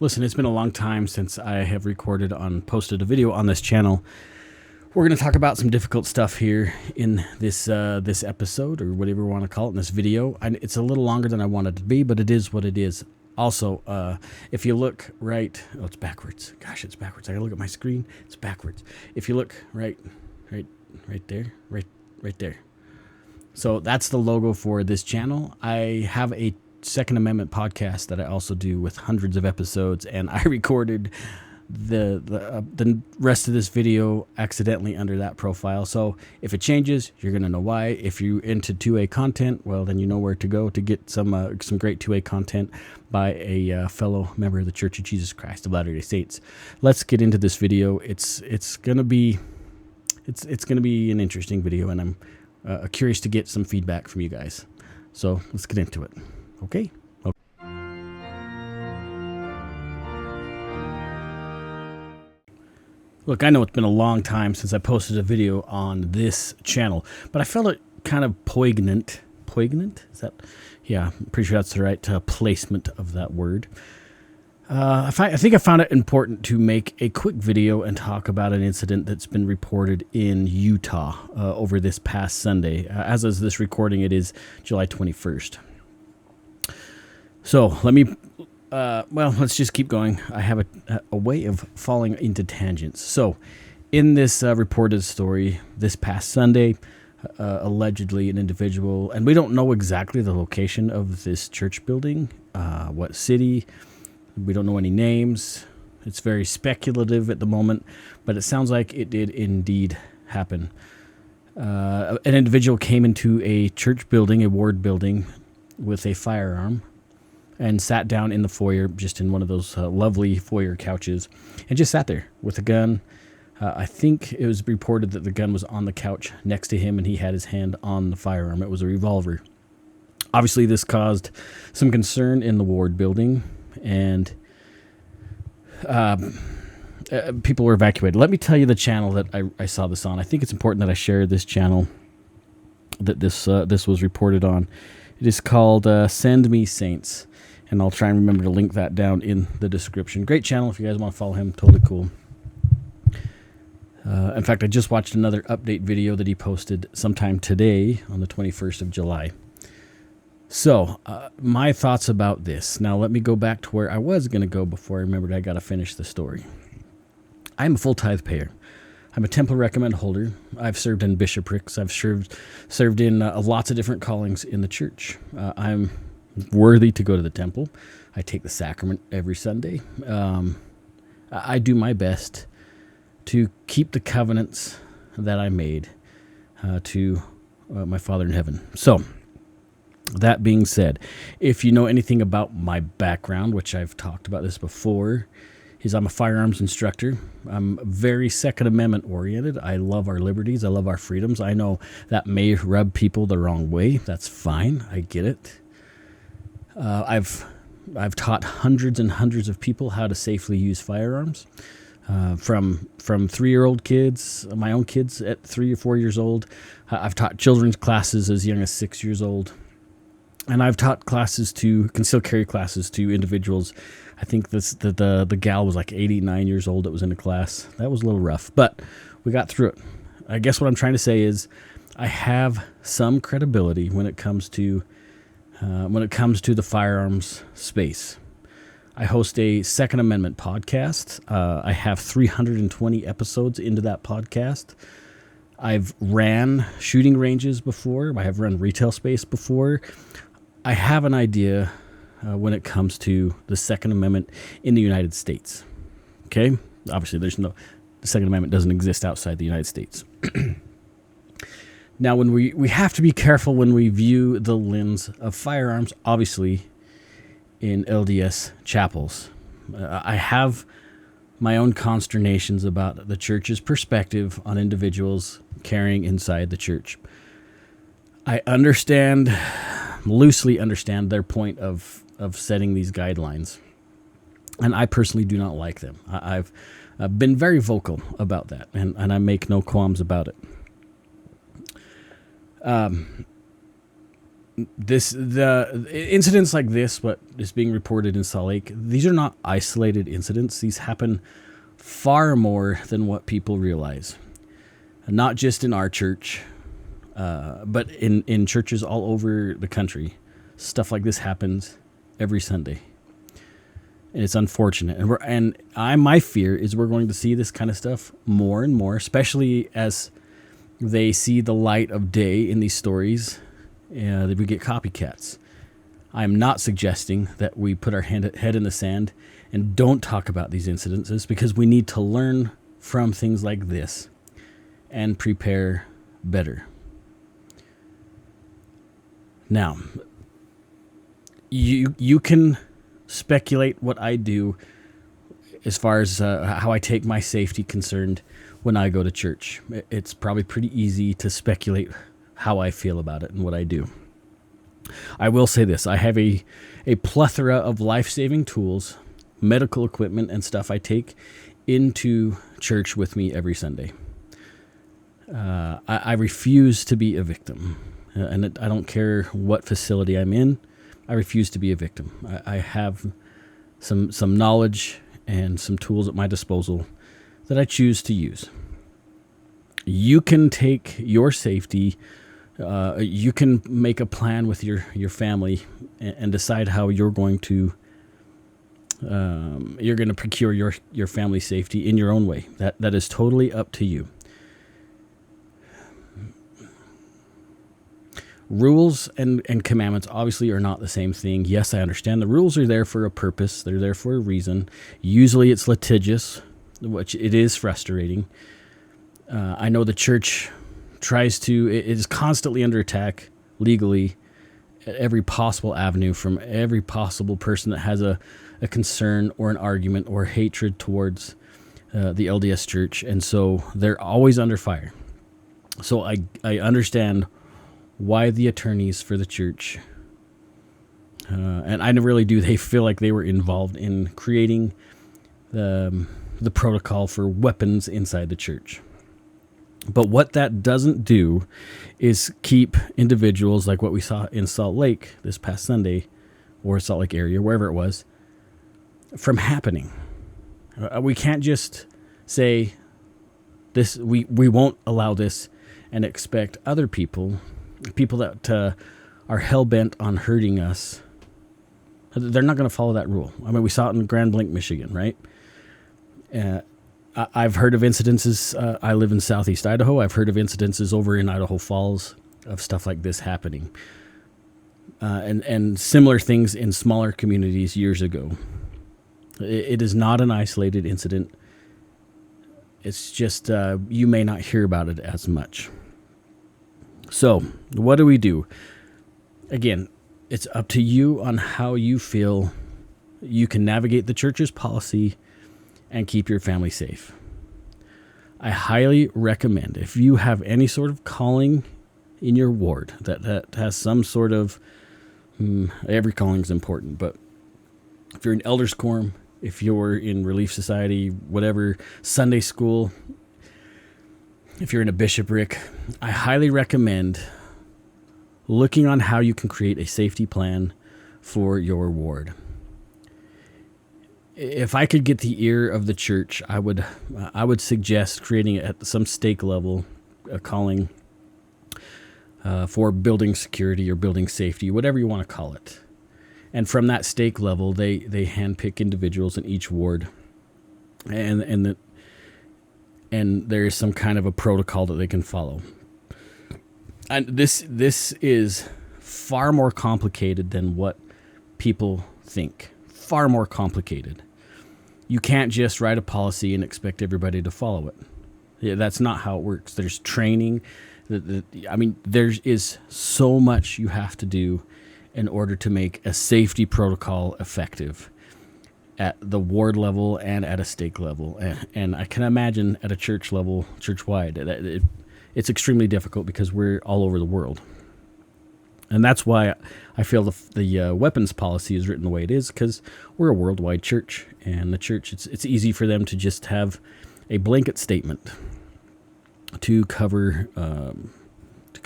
Listen, it's been a long time since I have posted a video on this channel. We're going to talk about some difficult stuff here in this episode, or whatever you want to call it, in this video. It's a little longer than I wanted it to be, but it is what it is. Also, if you look right, oh, it's backwards. Gosh, it's backwards. I gotta look at my screen. It's backwards. If you look right there. So that's the logo for this channel. I have a Second Amendment podcast that I also do with hundreds of episodes, and I recorded the rest of this video accidentally under that profile. So if it changes, you're gonna know why. If you're into 2A content, well, then you know where to go to get some great 2A content by a fellow member of the Church of Jesus Christ of Latter-day Saints. Let's get into this video. It's gonna be an interesting video, and I'm curious to get some feedback from you guys. So let's get into it. Okay. Look, I know it's been a long time since I posted a video on this channel, but I felt it kind of poignant. Poignant? Is that? Yeah, I'm pretty sure that's the right placement of that word. I think I found it important to make a quick video and talk about an incident that's been reported in Utah over this past Sunday. As of this recording, it is July 21st. So let's just keep going. I have a way of falling into tangents. So in this reported story this past Sunday, allegedly an individual, and we don't know exactly the location of this church building, what city. We don't know any names. It's very speculative at the moment, but it sounds like it did indeed happen. An individual came into a church building, a ward building, with a firearm and sat down in the foyer, just in one of those lovely foyer couches, and just sat there with a gun. I think it was reported that the gun was on the couch next to him, and he had his hand on the firearm. It was a revolver. Obviously, this caused some concern in the ward building, and people were evacuated. Let me tell you the channel that I saw this on. I think it's important that I share this channel that this was reported on. It is called Send Me Saints, and I'll try and remember to link that down in the description. Great channel if you guys want to follow him. Totally cool. In fact, I just watched another update video that he posted sometime today on the 21st of July. So, my thoughts about this. Now, let me go back to where I was going to go before I remembered I got to finish the story. I'm a full tithe payer. I'm a temple recommend holder. I've served in bishoprics. I've served in lots of different callings in the church. I'm worthy to go to the temple. I take the sacrament every Sunday. I do my best to keep the covenants that I made to my Father in heaven. So, that being said, if you know anything about my background, which I've talked about this before, is I'm a firearms instructor. I'm very Second Amendment oriented. I love our liberties. I love our freedoms. I know that may rub people the wrong way. That's fine. I get it. I've taught hundreds and hundreds of people how to safely use firearms. From 3-year-old kids, my own kids at 3 or 4 years old. I've taught children's classes as young as 6 years old. And I've taught concealed carry classes to individuals. I think the gal was like 89 years old that was in the class. That was a little rough, but we got through it. I guess what I'm trying to say is I have some credibility when it comes to the firearms space. I host a Second Amendment podcast. I have 320 episodes into that podcast. I've ran shooting ranges before. I have run retail space before. I have an idea when it comes to the Second Amendment in the United States. Okay? Obviously, the Second Amendment doesn't exist outside the United States. Now, when we have to be careful when we view the lens of firearms, obviously, in LDS chapels. I have my own consternations about the church's perspective on individuals carrying inside the church. I loosely understand their point of setting these guidelines, and I personally do not like them. I've been very vocal about that, and I make no qualms about it. The incidents like this, what is being reported in Salt Lake, these are not isolated incidents. These happen far more than what people realize. Not just in our church, but in churches all over the country. Stuff like this happens every Sunday. And it's unfortunate. My fear is we're going to see this kind of stuff more and more, especially as they see the light of day in these stories, that we get copycats. I'm not suggesting that we put our head in the sand and don't talk about these incidences, because we need to learn from things like this and prepare better. Now, you can speculate what I do as far as how I take my safety concerned when I go to church. It's probably pretty easy to speculate how I feel about it and what I do. I will say this: I have a plethora of life-saving tools, medical equipment, and stuff I take into church with me every Sunday. I refuse to be a victim, and I don't care what facility I'm in. I refuse to be a victim. I have some knowledge and some tools at my disposal that I choose to use. You can take your safety, you can make a plan with your family and decide how you're going to procure your family's safety in your own way. That is totally up to you. Rules and commandments obviously are not the same thing. Yes, I understand the rules are there for a purpose. They're there for a reason. Usually it's litigious, which it is frustrating. I know the church it is constantly under attack legally at every possible avenue from every possible person that has a concern or an argument or hatred towards the LDS church. And so they're always under fire. So I understand why the attorneys for the church, and I really do, they feel like they were involved in creating the protocol for weapons inside the church. But what that doesn't do is keep individuals like what we saw in Salt Lake this past Sunday, or Salt Lake area, wherever it was, from happening. We can't just say this. We won't allow this and expect other people that are hell-bent on hurting us, they're not going to follow that rule. I mean, we saw it in Grand Blanc, Michigan, right? I've heard of incidences. I live in southeast Idaho. I've heard of incidences over in Idaho Falls of stuff like this happening. And similar things in smaller communities years ago. It is not an isolated incident. It's just you may not hear about it as much. So, what do we do? Again, it's up to you on how you feel you can navigate the church's policy and keep your family safe. I highly recommend, if you have any sort of calling in your ward that has some sort of, every calling is important, but if you're in elders quorum, if you're in Relief Society, whatever, Sunday school, if you're in a bishopric, I highly recommend looking on how you can create a safety plan for your ward. If I could get the ear of the church, I would suggest creating at some stake level a calling for building security or building safety, whatever you want to call it. And from that stake level, they handpick individuals in each ward, and there is some kind of a protocol that they can follow. And this is far more complicated than what people think. Far more complicated. You can't just write a policy and expect everybody to follow it. Yeah, that's not how it works. There's training. There is so much you have to do in order to make a safety protocol effective at the ward level and at a stake level. And I can imagine at a church level, church-wide, it's extremely difficult because we're all over the world. And that's why I feel the weapons policy is written the way it is, because we're a worldwide church, and the church, it's easy for them to just have a blanket statement to cover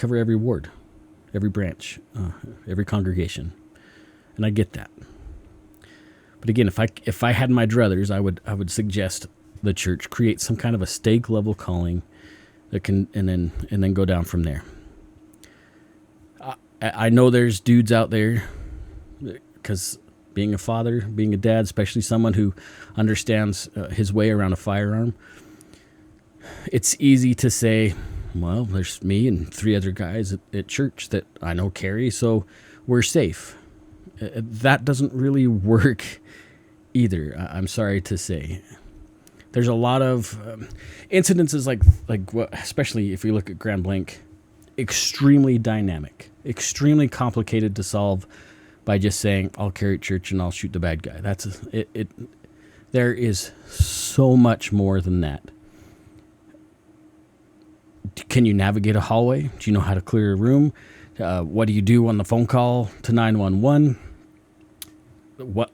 every ward. every branch, every congregation, and I get that. But again, if I had my druthers, I would suggest the church create some kind of a stake level calling that can and then go down from there. I know there's dudes out there, because being a father, being a dad, especially someone who understands his way around a firearm, it's easy to say, well, there's me and 3 other guys at church that I know carry, so we're safe. That doesn't really work either, I'm sorry to say. There's a lot of incidences like what, especially if you look at Grand Blanc, extremely dynamic, extremely complicated to solve by just saying, I'll carry at church and I'll shoot the bad guy. There is so much more than that. Can you navigate a hallway? Do you know how to clear a room? What do you do on the phone call to 911?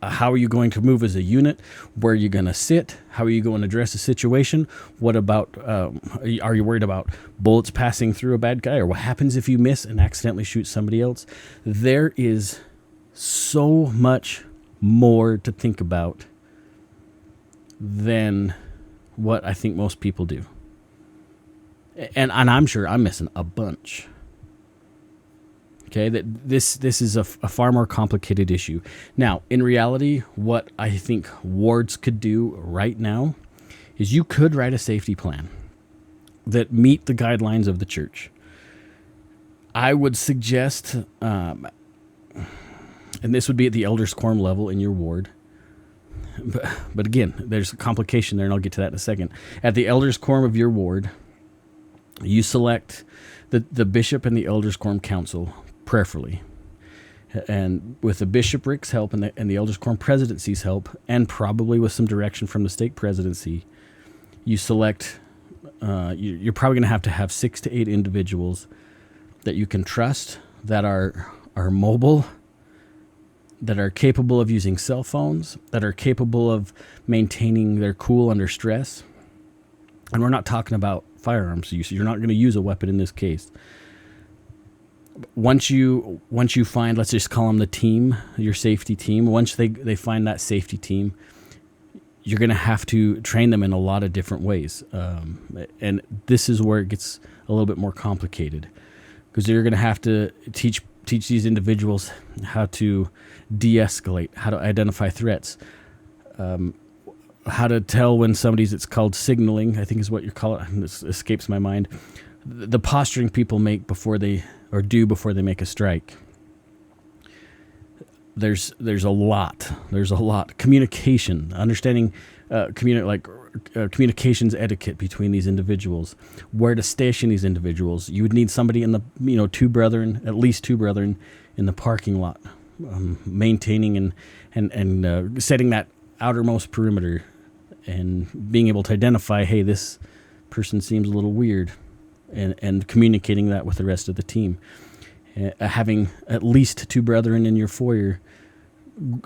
How are you going to move as a unit? Where are you going to sit? How are you going to address a situation? What about, are you worried about bullets passing through a bad guy? Or what happens if you miss and accidentally shoot somebody else? There is so much more to think about than what I think most people do. And I'm sure I'm missing a bunch. Okay, that this is a far more complicated issue. Now, in reality, what I think wards could do right now is you could write a safety plan that meet the guidelines of the church. I would suggest, and this would be at the elders quorum level in your ward. But again, there's a complication there, and I'll get to that in a second. At the elders quorum of your ward, you select the bishop and the elders quorum council prayerfully, and with the bishopric's help and the elders quorum presidency's help, and probably with some direction from the stake presidency, you select. You're probably going to have 6 to 8 individuals that you can trust, that are mobile, that are capable of using cell phones, that are capable of maintaining their cool under stress. And we're not talking about firearms use. You're not going to use a weapon in this case. Once you find, let's just call them the team, your safety team, once they find that safety team, you're going to have to train them in a lot of different ways. And this is where it gets a little bit more complicated, because you're going to have to teach these individuals how to de-escalate, how to identify threats, how to tell when it's called signaling, I think is what you call it. This escapes my mind. The posturing people make before they make a strike. There's a lot. Communication, understanding, communications etiquette between these individuals, where to station these individuals. You would need somebody in the, at least two brethren in the parking lot, maintaining and setting that outermost perimeter, and being able to identify, hey, this person seems a little weird, and communicating that with the rest of the team. Having at least 2 brethren in your foyer,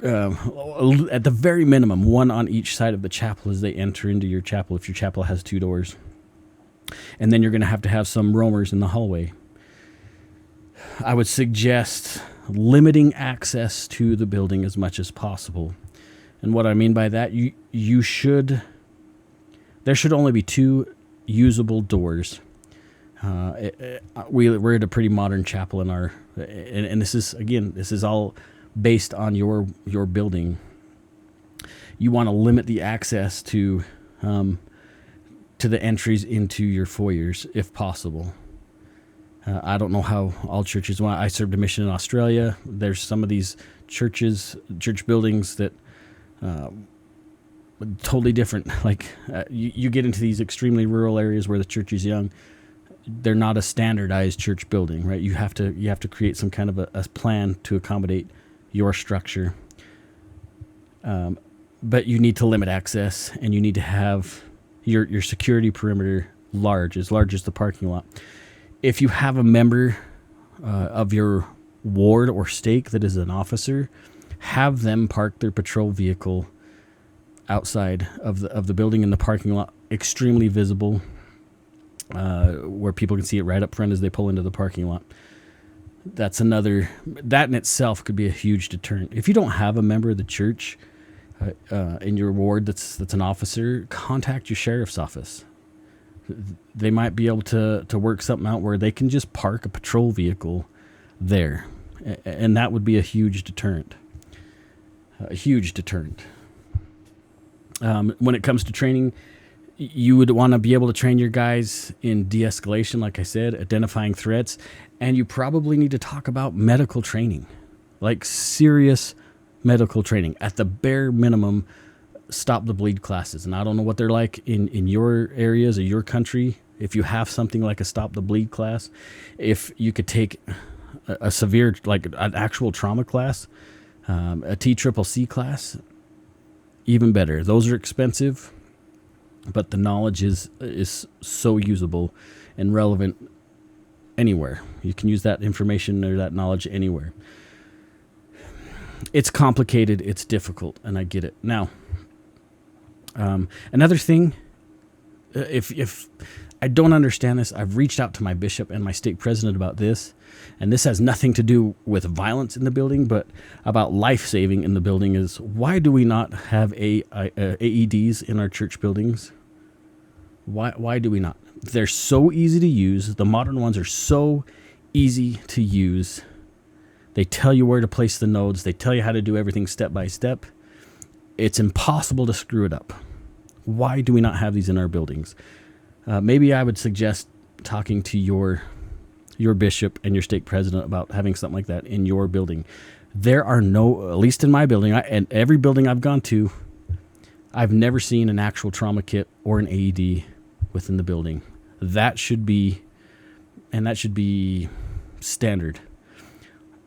at the very minimum, 1 on each side of the chapel as they enter into your chapel, if your chapel has 2 doors. And then you're going to have some roamers in the hallway. I would suggest limiting access to the building as much as possible. And what I mean by that, there should only be 2 usable doors. We're at a pretty modern chapel in our, and this is all based on your building. You want to limit the access to the entries into your foyers if possible. I don't know how all churches want. I served a mission in Australia. There's some of these church buildings that totally different. Like you get into these extremely rural areas where the church is young. They're not a standardized church building, right? You have to create some kind of a plan to accommodate your structure. But you need to limit access, and you need to have your security perimeter as large as the parking lot. If you have a member of your ward or stake that is an officer, have them park their patrol vehicle outside of the building in the parking lot, extremely visible, where people can see it right up front as they pull into the parking lot. That in itself could be a huge deterrent. If you don't have a member of the church in your ward that's an officer, contact your sheriff's office. They might be able to work something out where they can just park a patrol vehicle there, and that would be a huge deterrent. A huge deterrent. When it comes to training, you would want to be able to train your guys in de-escalation, like I said, identifying threats, and you probably need to talk about medical training, like serious medical training. At the bare minimum, stop the bleed classes. And I don't know what they're like in your areas or your country. If you have something like a stop the bleed class, if you could take a severe, like an actual trauma class, a TCCC class, even better. Those are expensive, but the knowledge is so usable and relevant anywhere. You can use that information or that knowledge anywhere. It's complicated, it's difficult, and I get it. Now, another thing, if I don't understand this, I've reached out to my bishop and my stake president about this, and this has nothing to do with violence in the building, but about life-saving in the building, is why do we not have AEDs in our church buildings? Why do we not? They're so easy to use. The modern ones are so easy to use. They tell you where to place the nodes. They tell you how to do everything step by step. It's impossible to screw it up. Why do we not have these in our buildings? Maybe I would suggest talking to your bishop and your stake president about having something like that in your building. There are no, at least in my building, and every building I've gone to, I've never seen an actual trauma kit or an AED within the building. That should be standard.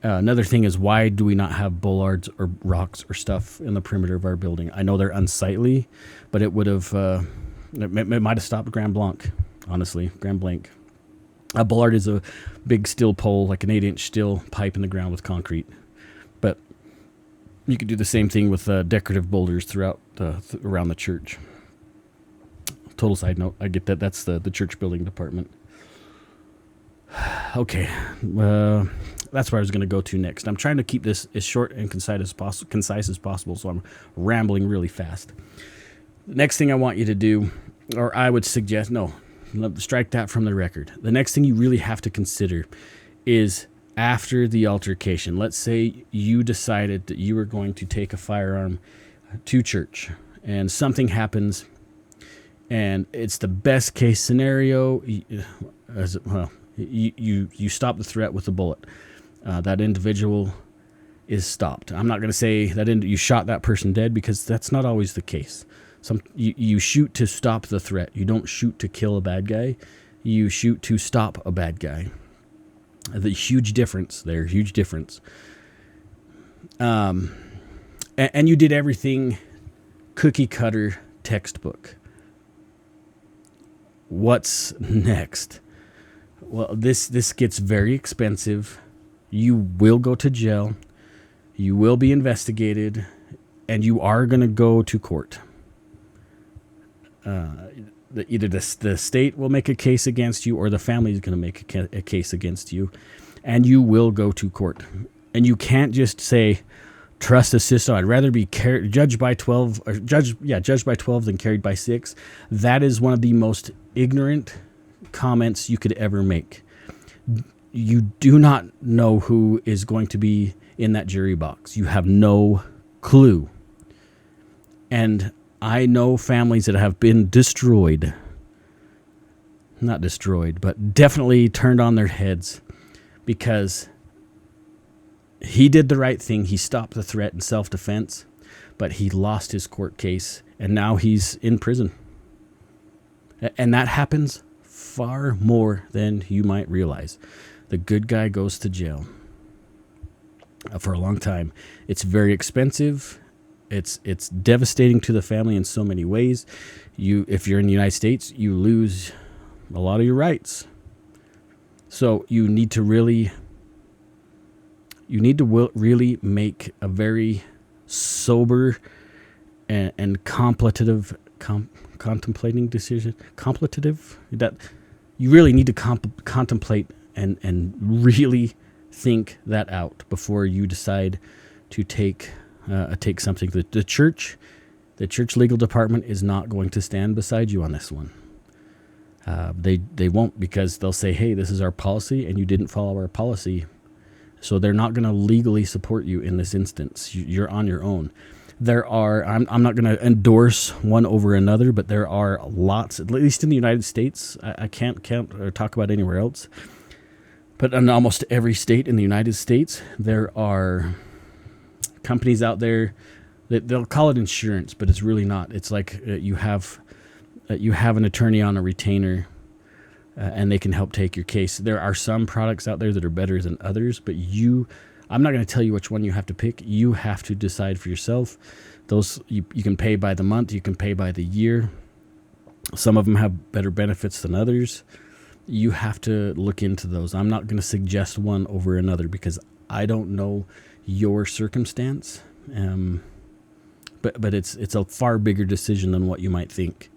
Another thing is, why do we not have bollards or rocks or stuff in the perimeter of our building? I know they're unsightly, but it would have, it might have stopped Grand Blanc, honestly, Grand Blanc. A bollard is a big steel pole, like an 8-inch steel pipe in the ground with concrete. But you could do the same thing with decorative boulders throughout around the church. Total side note, I get that. That's the church building department. Okay, that's where I was going to go to next. I'm trying to keep this as short and concise as possible, so I'm rambling really fast. The next thing I want you to do, or I would suggest, strike that from the record. The next thing you really have to consider is after the altercation. Let's say you decided that you were going to take a firearm to church, and something happens, and it's the best case scenario. You stop the threat with a bullet. That individual is stopped. I'm not going to say that you shot that person dead, because that's not always the case. You shoot to stop the threat. You don't shoot to kill a bad guy. You shoot to stop a bad guy. The huge difference there, huge difference. And you did everything cookie cutter textbook. What's next? Well, this gets very expensive. You will go to jail. You will be investigated, and you are going to go to court. Either the state will make a case against you, or the family is going to make a case against you, and you will go to court. And you can't just say, trust the system. I'd rather be judged by 12 than carried by 6. That is one of the most ignorant comments you could ever make. You do not know who is going to be in that jury box. You have no clue. And I know families that have been destroyed. Not destroyed, but definitely turned on their heads, because he did the right thing. He stopped the threat in self-defense, but he lost his court case, and now he's in prison. And that happens far more than you might realize. The good guy goes to jail for a long time. It's very expensive. It's devastating to the family in so many ways. If you're in the United States, you lose a lot of your rights. So you need to really make a very sober and contemplating decision. Contemplative, that you really need to contemplate and really think that out before you decide to take something. The church legal department is not going to stand beside you on this one. They won't, because they'll say, hey, this is our policy and you didn't follow our policy. So they're not going to legally support you in this instance. You're on your own. There are, I'm not going to endorse one over another, but there are lots, at least in the United States. I can't count or talk about anywhere else. But in almost every state in the United States, there are companies out there that they'll call it insurance, but it's really not. It's like you have an attorney on a retainer, and they can help take your case. There are some products out there that are better than others, but I'm not going to tell you which one you have to pick. You have to decide for yourself. Those you can pay by the month, you can pay by the year. Some of them have better benefits than others. You have to look into those. I'm not going to suggest one over another because I don't know your circumstance. But it's a far bigger decision than what you might think.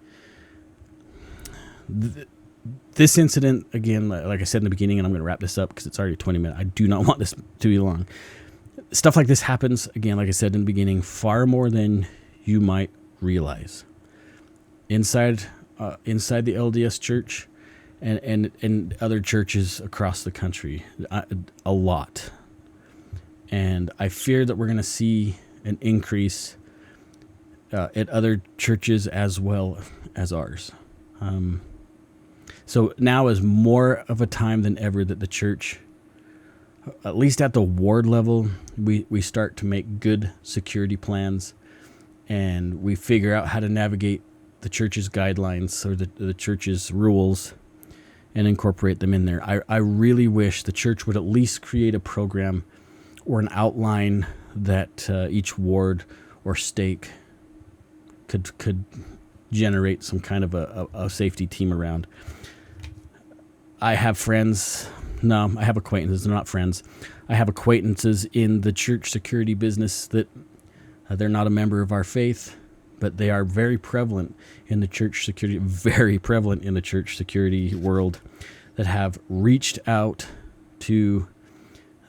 This incident, again, like I said in the beginning, and I'm going to wrap this up because it's already 20 minutes. I do not want this to be long. Stuff like this happens, again, like I said in the beginning, far more than you might realize. Inside the LDS church and other churches across the country, a lot. And I fear that we're going to see an increase at other churches as well as ours. So now is more of a time than ever that the church, at least at the ward level, we start to make good security plans, and we figure out how to navigate the church's guidelines or the church's rules and incorporate them in there. I really wish the church would at least create a program or an outline that each ward or stake could generate some kind of a safety team around. I have friends. No, I have acquaintances. They're not friends. I have acquaintances in the church security business that they're not a member of our faith, but they are very prevalent in the church security, world, that have reached out to,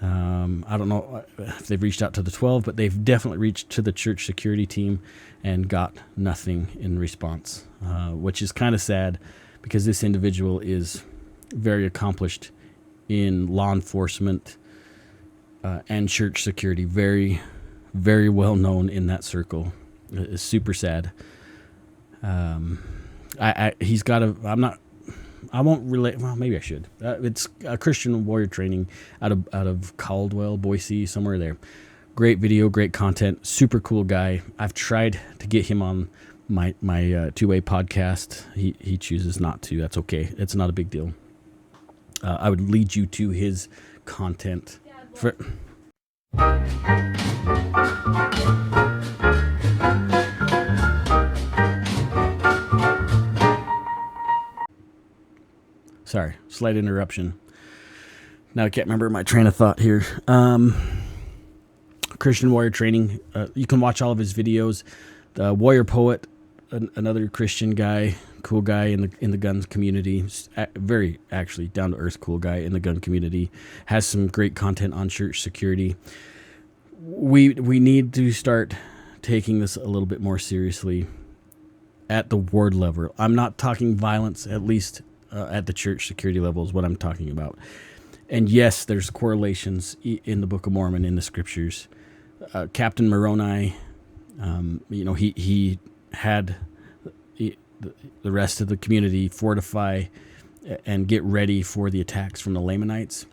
I don't know if they've reached out to the 12, but they've definitely reached to the church security team and got nothing in response, which is kind of sad because this individual is very accomplished in law enforcement and church security. Very, very well known in that circle. It's super sad. He's got I won't relate. Well, maybe I should. It's a Christian warrior training out of Caldwell, Boise, somewhere there. Great video, great content, super cool guy. I've tried to get him on my two-way podcast. He chooses not to. That's okay. It's not a big deal. I would lead you to his content. Sorry, slight interruption. Now I can't remember my train of thought here. Christian warrior training. You can watch all of his videos. The Warrior Poet, another Christian guy, cool guy in the guns community, very actually down to earth cool guy in the gun community, has some great content on church security. We need to start taking this a little bit more seriously at the ward level. I'm not talking violence, at least at the church security level is what I'm talking about. And yes, there's correlations in the Book of Mormon, in the scriptures. Captain Moroni, he had the rest of the community fortify and get ready for the attacks from the Lamanites.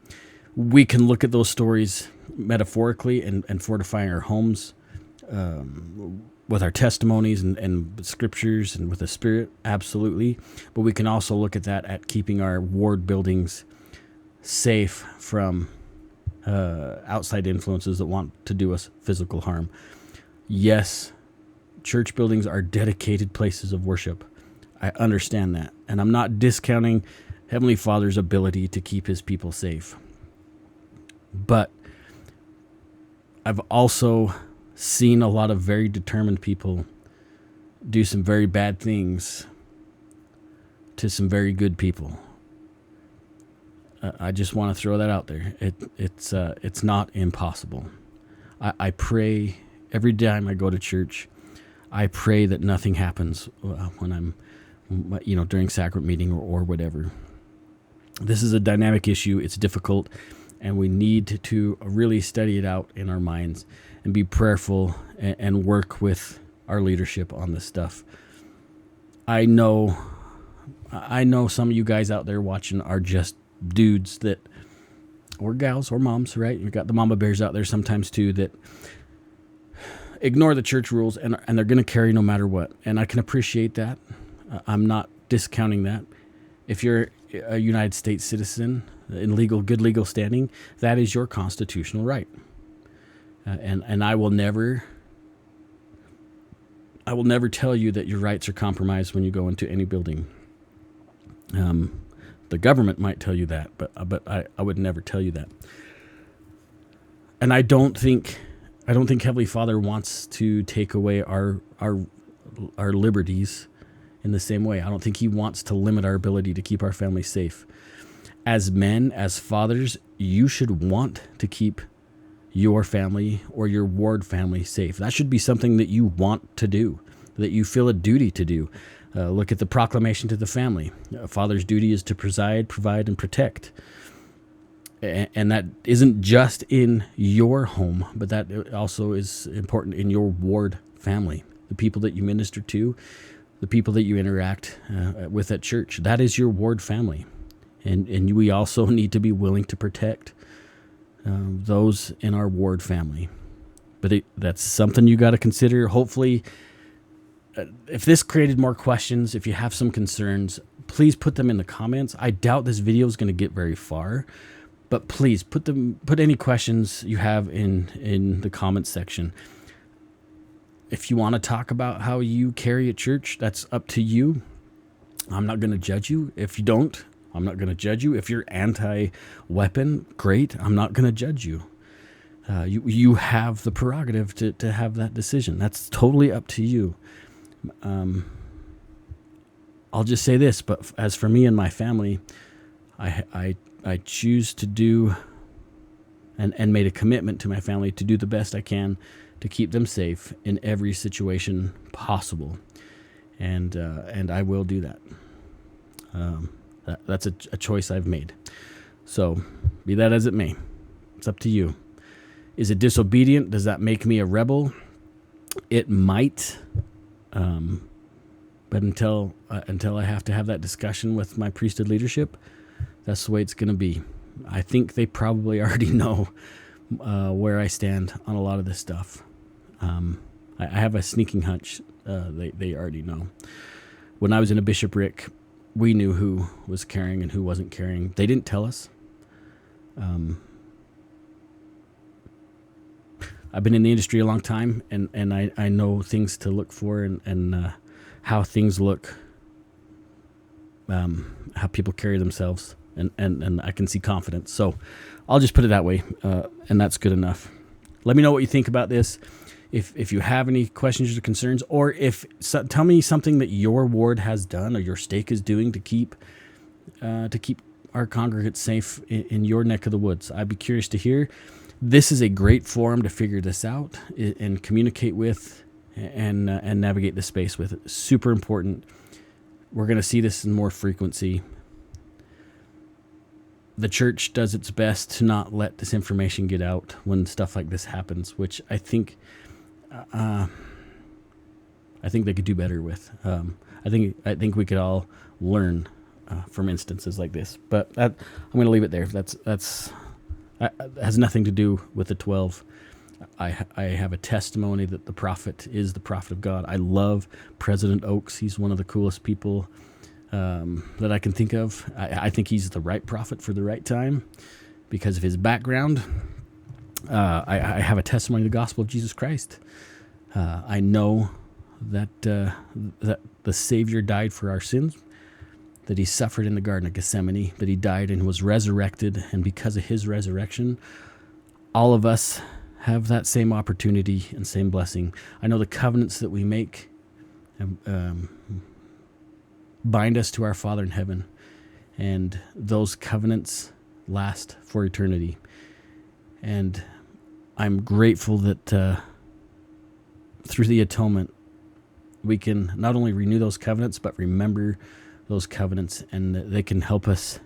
We can look at those stories metaphorically and fortifying our homes with our testimonies and scriptures and with the Spirit, absolutely. But we can also look at that at keeping our ward buildings safe from outside influences that want to do us physical harm. Yes, church buildings are dedicated places of worship. I understand that. And I'm not discounting Heavenly Father's ability to keep his people safe. But I've also seen a lot of very determined people do some very bad things to some very good people. I just want to throw that out there. It's not impossible. I pray every time I go to church. I pray that nothing happens when I'm, during sacrament meeting or whatever. This is a dynamic issue. It's difficult, and we need to really study it out in our minds and be prayerful and work with our leadership on this stuff. I know some of you guys out there watching are just dudes or gals or moms, right? You've got the mama bears out there sometimes too that ignore the church rules and they're going to carry no matter what. And I can appreciate that. I'm not discounting that. If you're a United States citizen in good legal standing, that is your constitutional right. And I will never tell you that your rights are compromised when you go into any building. The government might tell you that, but I would never tell you that. And I don't think Heavenly Father wants to take away our liberties in the same way. I don't think He wants to limit our ability to keep our family safe. As men, as fathers, you should want to keep your family or your ward family safe. That should be something that you want to do, that you feel a duty to do. Look at the proclamation to the family. A father's duty is to preside, provide, and protect. And that isn't just in your home, but that also is important in your ward family. The people that you minister to, the people that you interact with at church, that is your ward family. And we also need to be willing to protect those in our ward family. But that's something you got to consider. Hopefully, if this created more questions, if you have some concerns, please put them in the comments. I doubt this video is going to get very far, but please put any questions you have in the comments section. If you want to talk about how you carry at church, that's up to you. I'm not going to judge you. If you don't, I'm not going to judge you. If you're anti-weapon, great. I'm not going to judge you. You have the prerogative to have that decision. That's totally up to you. I'll just say this, but as for me and my family, I choose to do and made a commitment to my family to do the best I can to keep them safe in every situation possible. And I will do that. That's a choice I've made. So be that as it may, it's up to you. Is it disobedient? Does that make me a rebel? It might. But until I have to have that discussion with my priesthood leadership, that's the way it's going to be. I think they probably already know where I stand on a lot of this stuff. I have a sneaking hunch they already know. When I was in a bishopric, we knew who was carrying and who wasn't carrying. They didn't tell us. I've been in the industry a long time, and I know things to look for and how things look, how people carry themselves, and I can see confidence. So I'll just put it that way, and that's good enough. Let me know what you think about this. If you have any questions or concerns, or tell me something that your ward has done or your stake is doing to keep our congregants safe in your neck of the woods. I'd be curious to hear. This is a great forum to figure this out and communicate with and navigate the space with. It's super important. We're going to see this in more frequency. The church does its best to not let this information get out when stuff like this happens, which I think they could do better with. I think we could all learn from instances like this. But I'm going to leave it there. That's has nothing to do with the 12. I have a testimony that the prophet is the prophet of God. I love President Oaks. He's one of the coolest people that I can think of. I think he's the right prophet for the right time because of his background. I have a testimony of the gospel of Jesus Christ. I know that the Savior died for our sins, that he suffered in the Garden of Gethsemane, that he died and was resurrected, and because of his resurrection, all of us have that same opportunity and same blessing. I know the covenants that we make bind us to our Father in heaven, and those covenants last for eternity. And I'm grateful that through the atonement, we can not only renew those covenants, but remember those covenants, and they can help us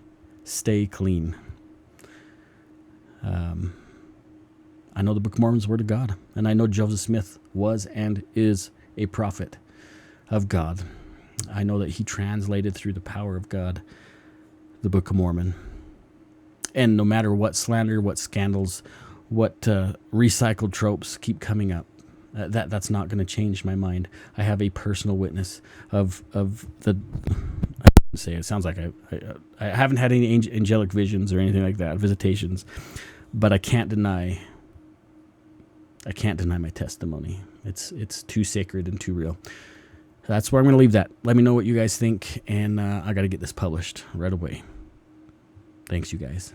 stay clean. I know the Book of Mormon is the Word of God, and I know Joseph Smith was and is a prophet of God. I know that he translated through the power of God the Book of Mormon. And no matter what slander, what scandals, what recycled tropes keep coming up, that's not going to change my mind. I have a personal witness of the. I wouldn't say it sounds like I haven't had any angelic visions or anything like that, visitations, but I can't deny my testimony. It's too sacred and too real. That's where I'm going to leave that. Let me know what you guys think, and I got to get this published right away. Thanks, you guys.